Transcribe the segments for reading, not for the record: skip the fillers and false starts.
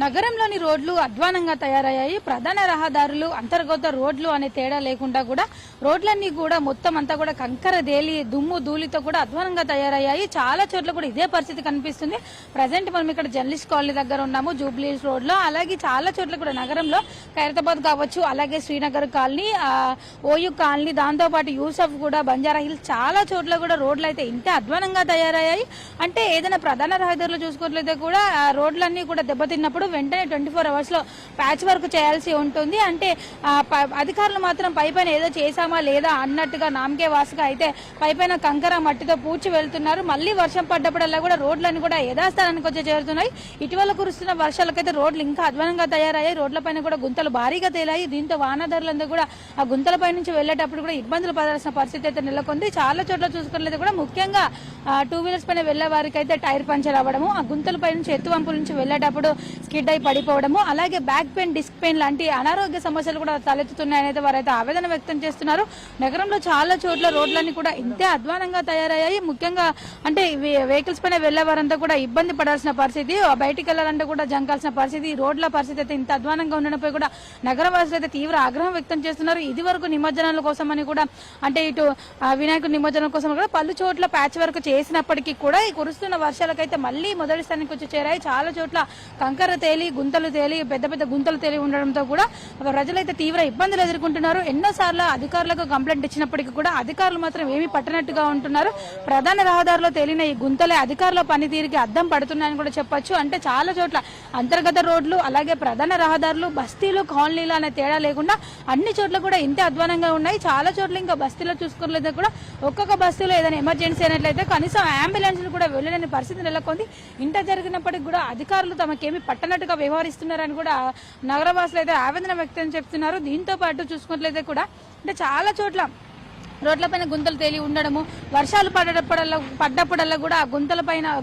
నగరంలోని రోడ్లు అధ్వానంగా తయారయ్యాయి. ప్రధాన రహదారులు, అంతర్గత రోడ్లు అనే తేడా లేకుండా కూడా రోడ్లన్నీ కూడా మొత్తం అంతా కూడా కంకర దేలి దుమ్ము ధూళితో కూడా అధ్వానంగా తయారయ్యాయి. చాలా చోట్ల కూడా ఇదే పరిస్థితి కనిపిస్తుంది. ప్రజెంట్ మనం ఇక్కడ జర్నలిస్ట్ కాలనీ దగ్గర ఉన్నాము, జూబ్లీహిల్స్ రోడ్ లో. అలాగే చాలా చోట్ల కూడా నగరంలో ఖైరతాబాద్ కావచ్చు, అలాగే శ్రీనగర్ కాలనీ, ఓయూ కాలనీ, దాంతో పాటు యూసఫ్ కూడా, బంజారా హిల్స్, చాలా చోట్ల కూడా రోడ్లు అయితే ఇంతే అధ్వానంగా తయారయ్యాయి. అంటే ఏదైనా ప్రధాన రహదారులు చూసుకోవట్లయితే కూడా రోడ్లన్నీ కూడా దెబ్బతిన్నప్పుడు వెంటనే 24 hours లో ప్యాచ్ వర్క్ చేయాల్సి ఉంటుంది. అంటే అధికారులు మాత్రం పైపైన ఏదో చేశామా లేదా అన్నట్టుగా నామకే వాసుగా అయితే పైపైన కంకర మట్టితో పూడ్చి వెళ్తున్నారు. మళ్ళీ వర్షం పడ్డప్పుడల్లా కూడా రోడ్లన్నీ కూడా యథాస్థానానికి వచ్చి చేరుతున్నాయి. ఇటీవల కురుస్తున్న వర్షాలకైతే రోడ్లు ఇంకా అధ్వానంగా తయారయ్యాయి. రోడ్లపైన కూడా గుంతలు భారీగా తేలాయి. దీంతో వాహనదారులందరూ కూడా ఆ గుంతలపై నుంచి వెళ్లేటప్పుడు కూడా ఇబ్బందులు పడాల్సిన పరిస్థితి అయితే నెలకొంది. చాలా చోట్ల చూసుకున్నట్లయితే కూడా ముఖ్యంగా 2 వీలర్స్ పైన వెళ్లే వారికి అయితే టైర్ పంచర్ అవ్వడము, ఆ గుంతలపై నుంచి ఎత్తువంపుల నుంచి వెళ్లేటప్పుడు స్కిడ్ అయి పడిపోవడము, అలాగే బ్యాక్ పెయిన్, డిస్క్ పెయిన్ లాంటి అనారోగ్య సమస్యలు కూడా తలెత్తుతున్నాయని వారైతే ఆవేదన వ్యక్తం చేస్తున్నారు. నగరంలో చాలా చోట్ల రోడ్లన్నీ కూడా ఇంతే అధ్వానంగా తయారయ్యాయి. ముఖ్యంగా అంటే వెహికల్స్ పైన వెళ్లే వారంతా కూడా ఇబ్బంది పడాల్సిన పరిస్థితి, బయటికి వెళ్లాలంటే కూడా జంకాల్సిన పరిస్థితి. ఈ రోడ్ల పరిస్థితి అయితే ఇంత అధ్వానంగా ఉండడంపై కూడా నగరవాసులు అయితే తీవ్ర ఆగ్రహం వ్యక్తం చేస్తున్నారు. ఇది వరకు నిమజ్జనాల కోసమని కూడా, అంటే ఇటు వినాయకుడి నిమజ్జనం కోసం కూడా పలు చోట్ల ప్యాచ్ వర్క్ చేసినప్పటికీ కూడా ఈ కురుస్తున్న వర్షాలకైతే మళ్లీ మొదటి స్థానానికి వచ్చి చేరాయి. చాలా చోట్ల కంకర తేలి, గుంతలు తేలి, పెద్ద పెద్ద గుంతలు తేలి ఉండడంతో కూడా ప్రజలైతే తీవ్ర ఇబ్బందులు ఎదుర్కొంటున్నారు. ఎన్నోసార్లు అధికారులకు కంప్లైంట్ ఇచ్చినప్పటికీ కూడా అధికారులు మాత్రం ఏమీ పట్టనట్టుగా ఉంటున్నారు. ప్రధాన రహదారిలో తేలిన ఈ గుంతలే అధికారుల పనితీరుకి అద్దం పడుతున్నాయని కూడా చెప్పొచ్చు. అంటే చాలా చోట్ల అంతర్గత రోడ్లు, అలాగే ప్రధాన రహదారులు, బస్తీలు, కాలనీలు అనే తేడా లేకుండా అన్ని చోట్ల కూడా ఇంతే అధ్వానంగా ఉన్నాయి. చాలా చోట్ల ఇంకా బస్తీలో చూసుకోలేదు కూడా ఒక్కొక్క బస్తీలో ఏదైనా ఎమర్జెన్సీ అయినట్లయితే కనీసం అంబులెన్స్లు కూడా వెళ్ళలేని పరిస్థితి నెలకొంది. ఇంత జరిగినప్పటికీ కూడా అధికారులు తమకేమీ పట్టనట్టుగా వ్యవహరిస్తున్నారని కూడా నగరవాసులు అయితే ఆవేదన వ్యక్తం చేస్తున్నారు. దీంతో పాటు చూసుకున్నట్లయితే కూడా అంటే చాలా చోట్ల రోడ్లపైన గుంతలు తేలి ఉండడము, వర్షాలు పడ్డప్పుడల్లా కూడా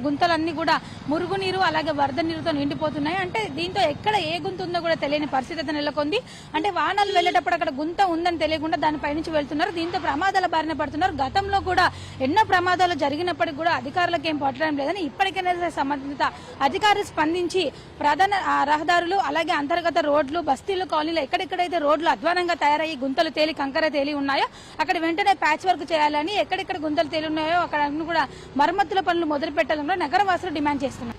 గుంతలన్నీ కూడా మురుగునీరు, అలాగే వరద నీరుతో నిండిపోతున్నాయి. అంటే దీంతో ఎక్కడ ఏ గుంత ఉందో కూడా తెలియని పరిస్థితి అయితే నెలకొంది. అంటే వాహనాలు వెళ్లేటప్పుడు అక్కడ గుంత ఉందని తెలియకుండా దానిపై నుంచి వెళ్తున్నారు. దీంతో ప్రమాదాల బారిన పడుతున్నారు. గతంలో కూడా ఎన్నో ప్రమాదాలు జరిగినప్పటికీ కూడా అధికారులకు ఏం పట్టడం లేదని ఇప్పటికైనా సంబంధిత అధికారులు స్పందించి ప్రధాన రహదారులు, అలాగే అంతర్గత రోడ్లు, బస్తీలు, కాలనీలు ఎక్కడెక్కడైతే రోడ్లు అధ్వానంగా తయారయ్యి గుంతలు తేలి, కంకర తేలి ఉన్నాయో అక్కడ వెంటనే ప్యాచ్ వర్క్ చేయాలని, ఎక్కడెక్కడ గుంతలు తేలి ఉన్నాయో అక్కడ కూడా మరమ్మతుల పనులు మొదలు పెట్టాలని నగరవాసులు డిమాండ్ చేస్తున్నారు.